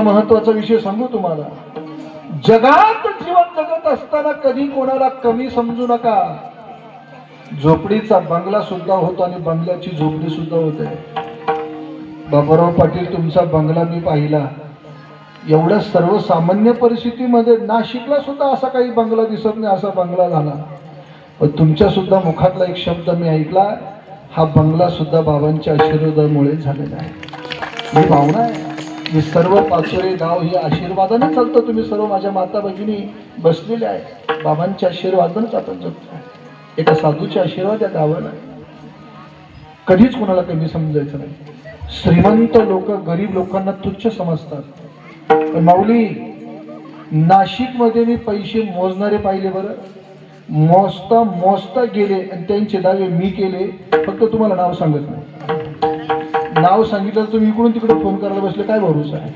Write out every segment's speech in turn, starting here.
महत्वाचा विषय सांगू तुम्हाला. जगात जीवन जगत असताना कधी कोणाला कमी समजू नका. झोपडीचा बंगला सुद्धा होतो आणि बंगल्याची झोपडी सुद्धा होते. बाबूराव पाटील, तुमचा बंगला मी पाहिला. एवढ्या सर्वसामान्य परिस्थितीमध्ये नाशिकला सुद्धा असा काही बंगला दिसत नाही, असा बंगला झाला. पण तुमच्या सुद्धा मुखातला एक शब्द मी ऐकला, हा बंगला सुद्धा बाबांच्या आशीर्वादामुळे झालेला आहे. ही भावना आहे. मी सर्व पाचोरे गाव ही आशीर्वादाने चालतो. तुम्ही सर्व माझ्या माता भगिनी बसलेल्या आहे. बाबांच्या आशीर्वादानेच आपण जगतो. एका साधूच्या आशीर्वाद या गावाला. कधीच कोणाला कमी समजायचं नाही. श्रीमंत लोक गरीब लोकांना तुच्छ समजतात. पण माऊली, नाशिक मध्ये मी पैसे मोजणारे पाहिले बरं. मोजता मोजता गेले आणि त्यांचे दावे मी केले. फक्त तुम्हाला नाव सांगत नाही. नाव सांगितलं तुम्ही इकडून तिकडे फोन करायला बसले, काय भरोसा आहे.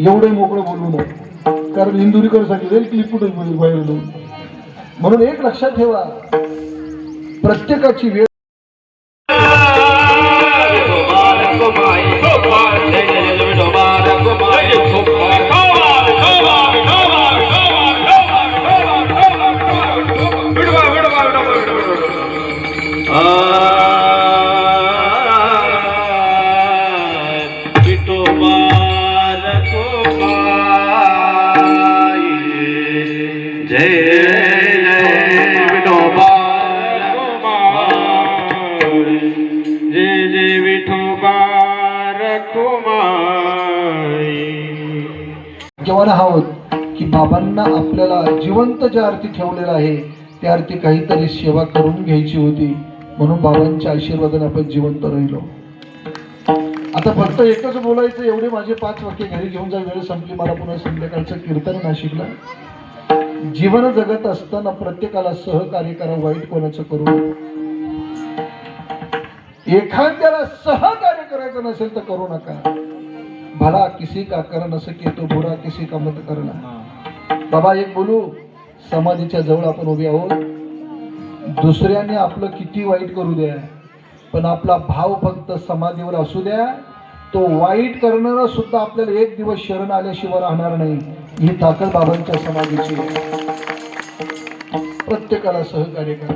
एवढं मोकळं बोलू नये, कारण इंदुरीकर सांगितलं क्लिप कुठे व्हायरल. म्हणून एक लक्षात ठेवा, प्रत्येकाची वेळ भाग्यवान आहोत की बाबांना आपल्याला जिवंत ज्या अर्थी ठेवलेला आहे त्या अर्थी काहीतरी सेवा करून घ्यायची होती. म्हणून बाबांच्या आशीर्वादाने आपण जिवंत राहिलो. आता फक्त एकच बोलायचं, एवढे माझे 5 वाक्य घरी घेऊन जा. वेळ संपली. मला पुन्हा संध्याकाळचं कीर्तन नाशिकला. जीवन जगत असताना प्रत्येकाला सहकार्य करा, वाईट कोणाचं करू नका. एखाद्याला सहकार्य करायचं नसेल तर करू नका. भला किसी का कर न सके तो बुरा किसी का मत करना. बाबा एक बोलू, समाधीच्या जवळ आपण उभे आहोत. दुसऱ्याने आपलं किती वाईट करू द्या, पण आपला भाव फक्त समाधीवर असू द्या. तो वाईट करणारा सुद्धा आपल्याला एक दिवस शरण आल्याशिवाय राहणार नाही. ही ताकद बाबांच्या समाधीची. प्रत्येकाला सहकार्य करा.